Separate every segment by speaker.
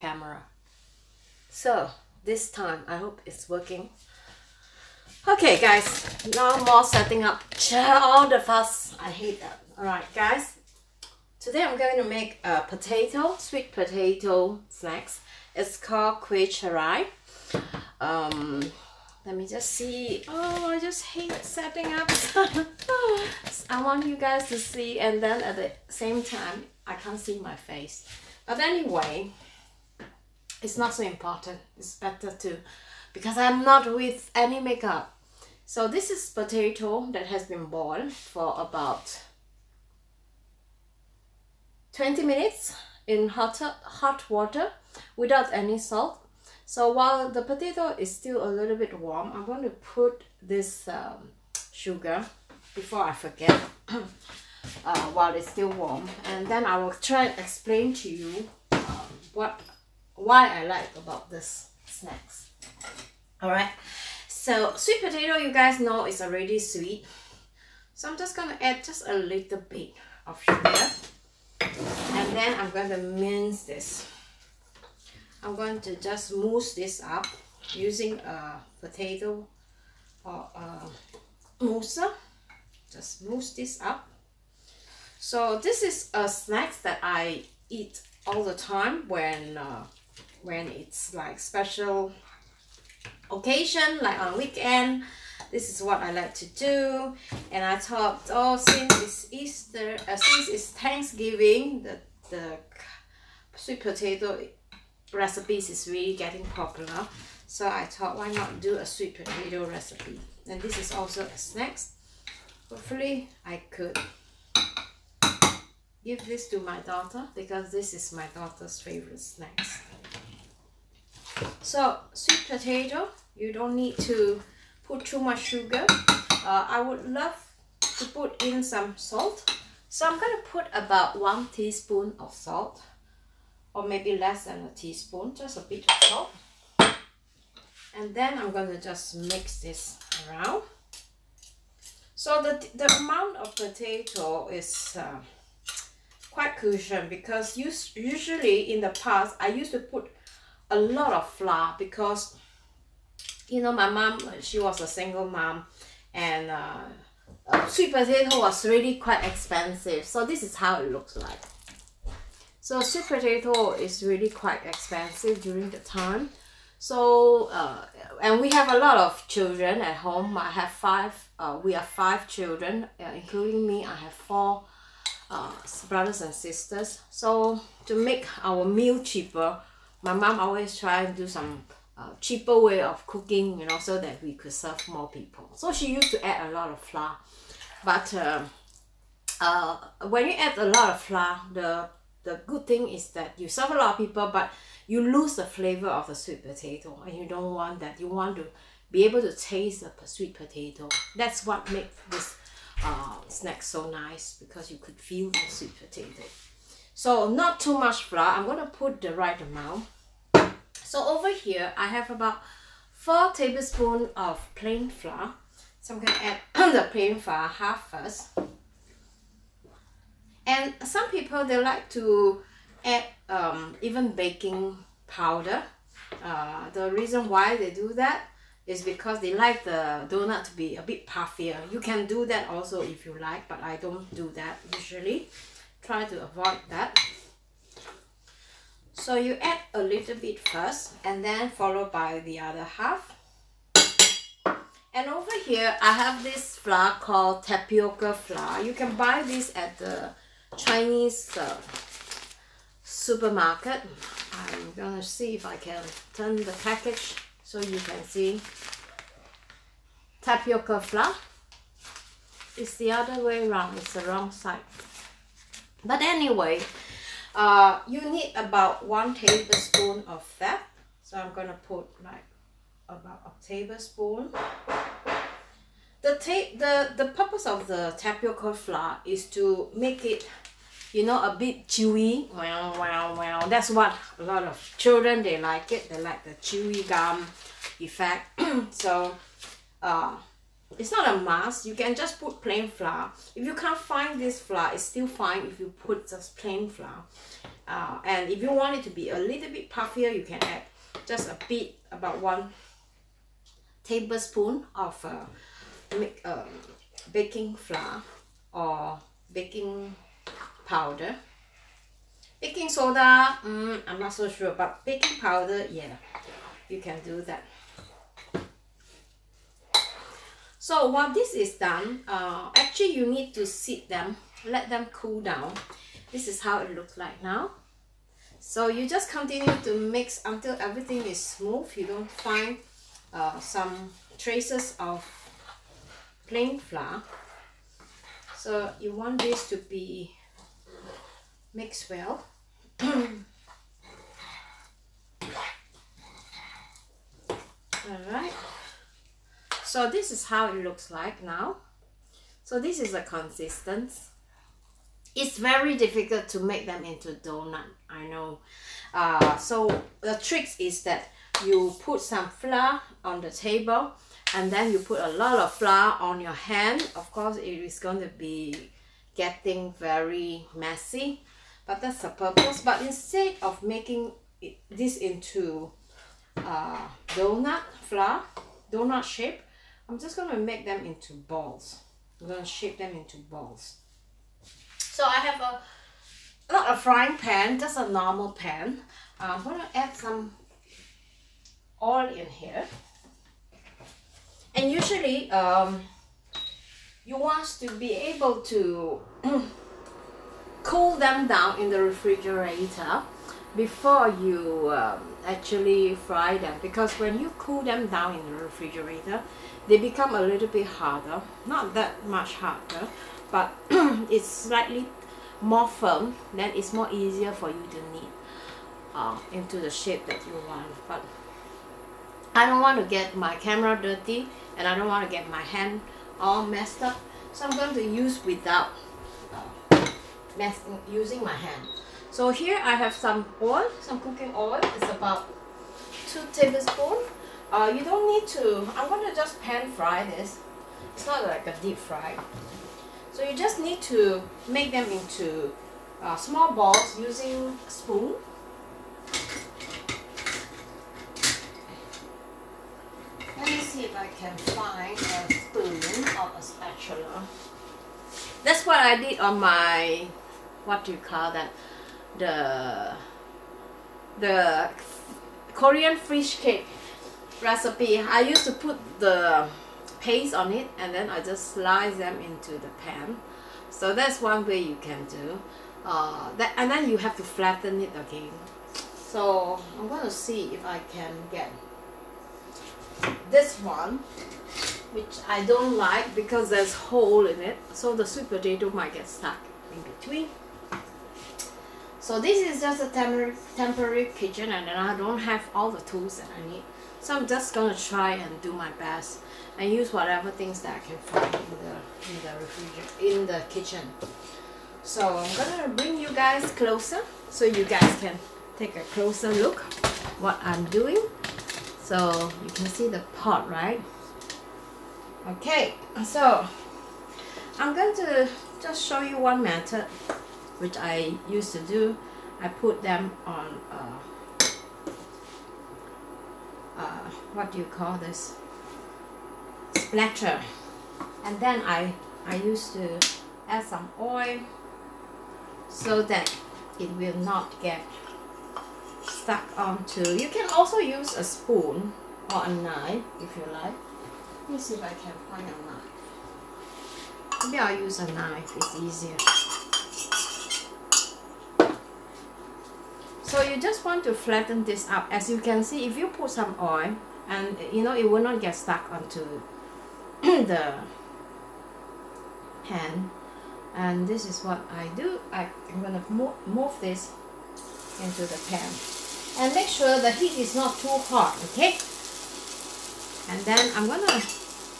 Speaker 1: camera. So this time I hope it's working. Okay guys, no more setting up all the fuss. I hate that. Alright guys, today I'm going to make a sweet potato snacks. It's called Kuih Keria. Let me just see. Oh, I just hate setting up. I want you guys to see, and then at the same time I can't see my face. But anyway, it's not so important. It's better to, because I'm not with any makeup. So this is potato that has been boiled for about 20 minutes in hot water without any salt. So while the potato is still a little bit warm, I'm going to put this sugar before I forget while it's still warm, and then I will try and explain to you why I like about this snacks. Alright, so sweet potato, you guys know, is already sweet, so I'm just going to add just a little bit of sugar, and then I'm going to mince this. I'm going to just mousse this up using a potato or a mousser. Just mousse this up. So this is a snack that I eat all the time when it's like special occasion, like on weekend. This is what I like to do, and I thought, oh, since it's Easter, since it's Thanksgiving, the sweet potato recipes is really getting popular, so I thought, why not do a sweet potato recipe? And this is also a snack. Hopefully I could give this to my daughter, because this is my daughter's favorite snacks. So sweet potato, you don't need to put too much sugar. I would love to put in some salt, so I'm going to put about 1 teaspoon of salt, or maybe less than a teaspoon, just a bit of salt. And then I'm going to just mix this around. So the amount of potato is quite crucial, because usually in the past I used to put a lot of flour, because you know, my mom, she was a single mom, and sweet potato was really quite expensive. So this is how it looks like. So sweet potato is really quite expensive during the time. So and we have a lot of children at home. I have we have 5 children, including me. I have 4 brothers and sisters. So to make our meal cheaper, my mom always try and do some cheaper way of cooking, you know, so that we could serve more people. So she used to add a lot of flour. But when you add a lot of flour, the good thing is that you serve a lot of people, but you lose the flavor of the sweet potato, and you don't want that. You want to be able to taste the sweet potato. That's what makes this snack so nice, because you could feel the sweet potato. So not too much flour. I'm going to put the right amount. So over here I have about 4 tablespoons of plain flour. So I'm going to add the plain flour half first. And some people, they like to add even baking powder. The reason why they do that is because they like the donut to be a bit puffier. You can do that also if you like, but I don't do that usually. Try to avoid that. So you add a little bit first, and then followed by the other half. And over here I have this flour called tapioca flour. You can buy this at the Chinese supermarket. I'm gonna see if I can turn the package so you can see. Tapioca flour. It's the other way around, it's the wrong side. But anyway, you need about 1 tablespoon of that. So I'm gonna put like about a tablespoon. The purpose of the tapioca flour is to make it, you know, a bit chewy. Wow. That's what a lot of children, they like it. They like the chewy gum effect. So it's not a must. You can just put plain flour. If you can't find this flour, it's still fine if you put just plain flour. And if you want it to be a little bit puffier, you can add just a bit, about 1 tablespoon of baking flour or baking powder. Baking soda, I'm not so sure, but baking powder, yeah, you can do that. So while this is done, actually you need to sit them, let them cool down. This is how it looks like now. So you just continue to mix until everything is smooth. You don't find some traces of plain flour. So you want this to be mixed well. Alright. So this is how it looks like now. So this is the consistency. It's very difficult to make them into donut, I know. So the trick is that you put some flour on the table and then you put a lot of flour on your hand. Of course, it is going to be getting very messy, but that's the purpose. But instead of making this into donut shape, I'm just going to make them into balls. I'm going to shape them into balls. So I have not a frying pan, just a normal pan. I'm going to add some oil in here. And usually you want to be able to cool them down in the refrigerator before you actually fry them, because when you cool them down in the refrigerator, they become a little bit harder, not that much harder, but it's slightly more firm. Then it's more easier for you to knead into the shape that you want. But I don't want to get my camera dirty and I don't want to get my hand all messed up, so I'm going to use without using my hand. So here I have some oil, some cooking oil. It's about 2 tablespoons. You don't need to, I'm going to just pan fry this. It's not like a deep fry. So you just need to make them into small balls using a spoon. Let me see if I can find a spoon or a spatula. That's what I did on my, what do you call that? The Korean fish cake recipe. I used to put the paste on it and then I just slice them into the pan. So that's one way you can do that, and then you have to flatten it again. So I'm going to see if I can get this one, which I don't like because there's hole in it, so the sweet potato might get stuck in between. So this is just a temporary kitchen, and then I don't have all the tools that I need. So I'm just gonna try and do my best and use whatever things that I can find in the kitchen. So I'm gonna bring you guys closer so you guys can take a closer look what I'm doing. So you can see the pot, right? Okay, so I'm going to just show you one method which I used to do. I put them on what do you call this? Splatter. And then I used to add some oil so that it will not get stuck onto. You can also use a spoon or a knife if you like. Let me see if I can find a knife. Maybe I'll use a knife, it's easier. So you just want to flatten this up. As you can see, if you put some oil, and you know, it will not get stuck onto the pan. And this is what I do. I'm going to move this into the pan. And make sure the heat is not too hot, okay? And then I'm going to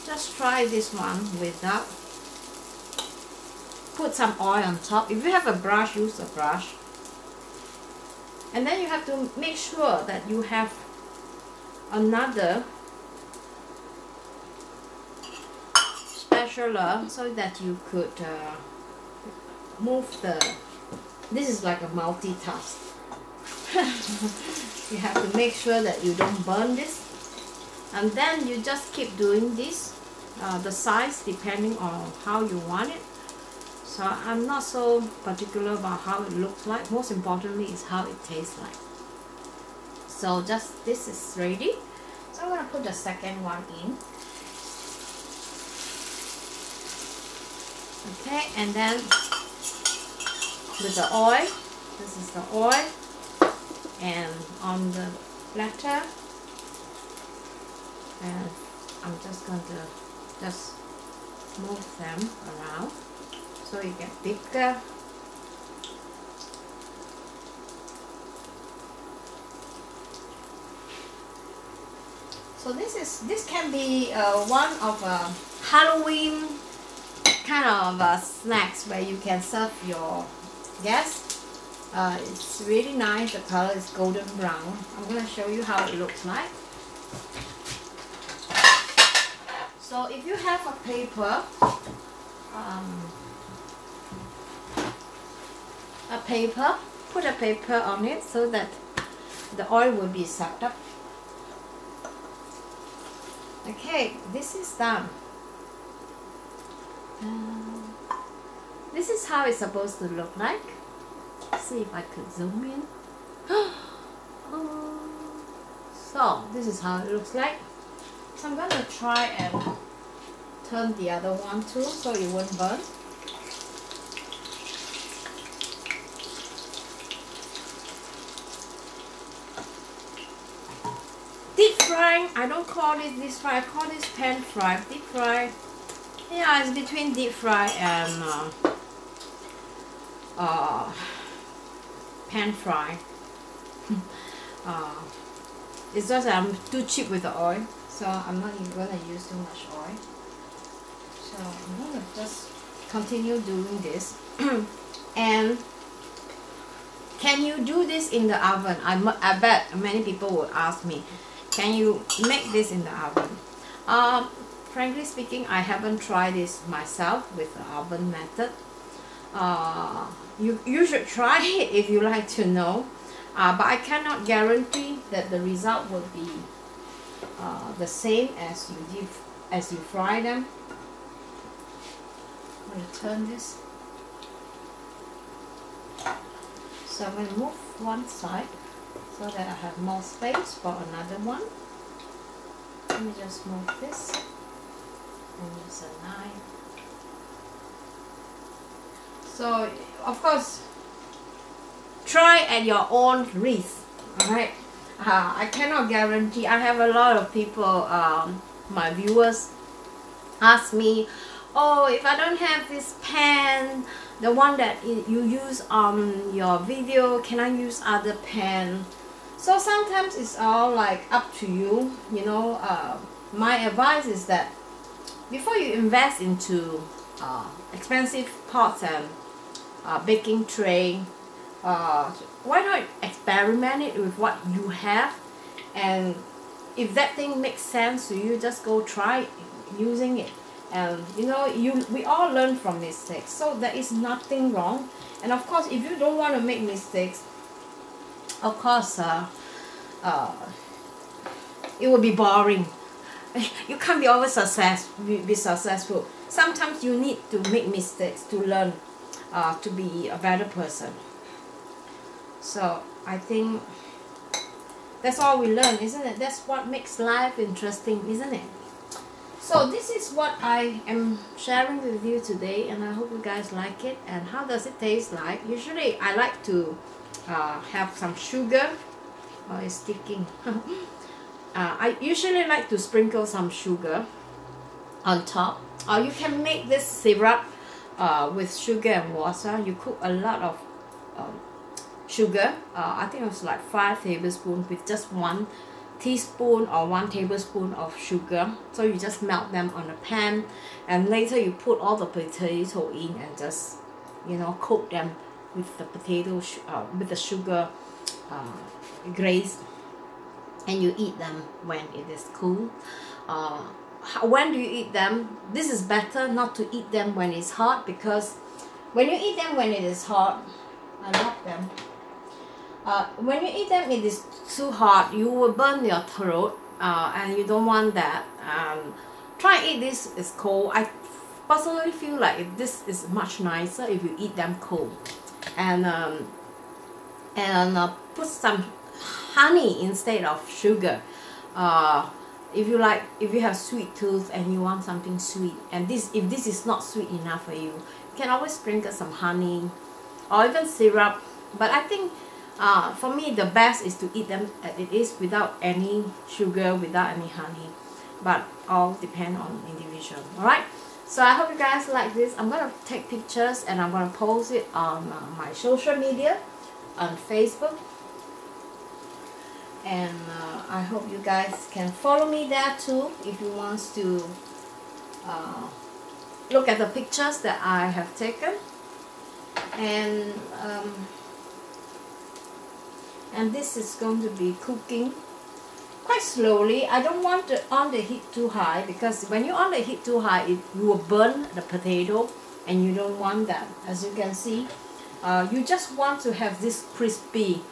Speaker 1: just try this one without. Put some oil on top. If you have a brush, use a brush. And then you have to make sure that you have another spatula so that you could move the This is like a multitask. You have to make sure that you don't burn this, and then you just keep doing this, the size depending on how you want it. So I'm not so particular about how it looks like. Most importantly is how it tastes like. So just this is ready. So I'm going to put the second one in. Okay, and then with the oil, this is the oil, and on the platter, and I'm just going to just move them around so you get bigger. So this can be one of a Halloween kind of snacks where you can serve your guests. It's really nice. The color is golden brown. I'm going to show you how it looks like. So if you have a paper, put a paper on it so that the oil will be sucked up. Okay, this is done. This is how it's supposed to look like. Let's see if I could zoom in. So this is how it looks like. So I'm going to try and turn the other one too so it won't burn. Deep frying, I don't call it deep fry, I call this pan fry. Deep fry, yeah, it's between deep fry and pan fry. It's just that I'm too cheap with the oil, so I'm not even going to use too much oil. So I'm going to just continue doing this. And can you do this in the oven? I bet many people would ask me, can you make this in the oven? Frankly speaking, I haven't tried this myself with the oven method. You should try it if you like to know, but I cannot guarantee that the result will be the same as you fry them. I'm going to turn this. So I'm going to move one side so that I have more space for another one. Let me just move this and use a knife. So of course, try at your own risk. Alright, I cannot guarantee. I have a lot of people, my viewers, ask me, oh, if I don't have this pan, the one that you use on your video, can I use other pan? So sometimes it's all like up to you, you know. My advice is that before you invest into expensive pots and baking tray, why not experiment it with what you have, and if that thing makes sense to you, just go try using it. And you know, we all learn from mistakes, so there is nothing wrong. And of course, if you don't want to make mistakes, of course it will be boring. You can't be always be successful. Sometimes you need to make mistakes to learn, to be a better person. So I think that's all we learn, isn't it? That's what makes life interesting, isn't it? So this is what I am sharing with you today, and I hope you guys like it. And how does it taste like? Usually I like to have some sugar. Oh, it's sticking. I usually like to sprinkle some sugar on top. Or you can make this syrup with sugar and water. You cook a lot of sugar. I think it was like 5 tablespoons with just 1 teaspoon or 1 tablespoon of sugar. So you just melt them on a pan, and later you put all the potato in and just, you know, coat them with the potato with the sugar glaze, and you eat them when it is cool. When do you eat them? This is better not to eat them when it's hot, because when you eat them when it is hot, I love them. When you eat them, it is too hot. You will burn your throat, and you don't want that. Try and eat this is cold. I personally feel like this is much nicer if you eat them cold, and put some honey instead of sugar. If you have sweet tooth and you want something sweet, and if this is not sweet enough for you, you can always sprinkle some honey or even syrup. But I think for me the best is to eat them as it is, without any sugar, without any honey, but all depend on individual. Alright, so I hope you guys like this. I'm gonna take pictures and I'm gonna post it on my social media, on Facebook, and I hope you guys can follow me there too if you want to look at the pictures that I have taken. And this is going to be cooking quite slowly. I don't want it on the heat too high, because when you're on the heat too high, you will burn the potato, and you don't want that. As you can see, you just want to have this crispy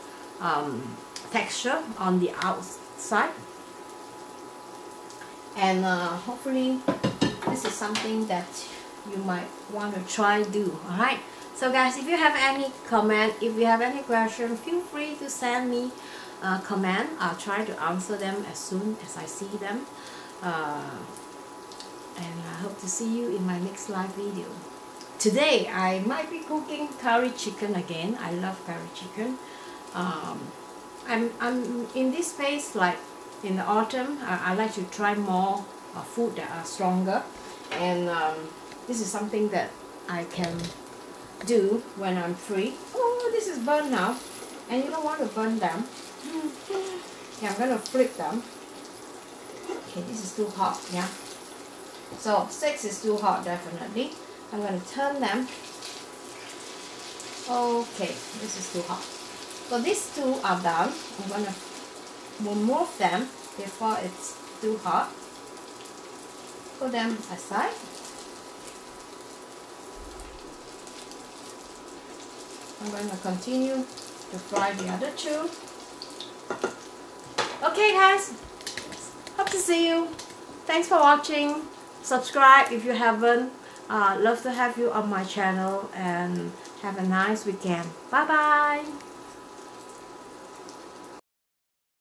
Speaker 1: texture on the outside, and hopefully this is something that you might want to try do. Alright, so guys, if you have any comment, if you have any question, feel free to send me a comment. I'll try to answer them as soon as I see them, and I hope to see you in my next live video. Today I might be cooking curry chicken again. I love curry chicken. I'm in this phase, like in the autumn, I like to try more food that are stronger, and this is something that I can do when I'm free. Oh, this is burnt now, and you don't want to burn them. Okay, I'm gonna flip them. Okay, this is too hot, yeah. So 6 is too hot, definitely. I'm gonna turn them. Okay, this is too hot. So these two are done. I'm gonna remove them before it's too hot. Put them aside. I'm going to continue to fry the other two. Okay guys, hope to see you. Thanks for watching. Subscribe if you haven't. Love to have you on my channel, and have a nice weekend. Bye bye.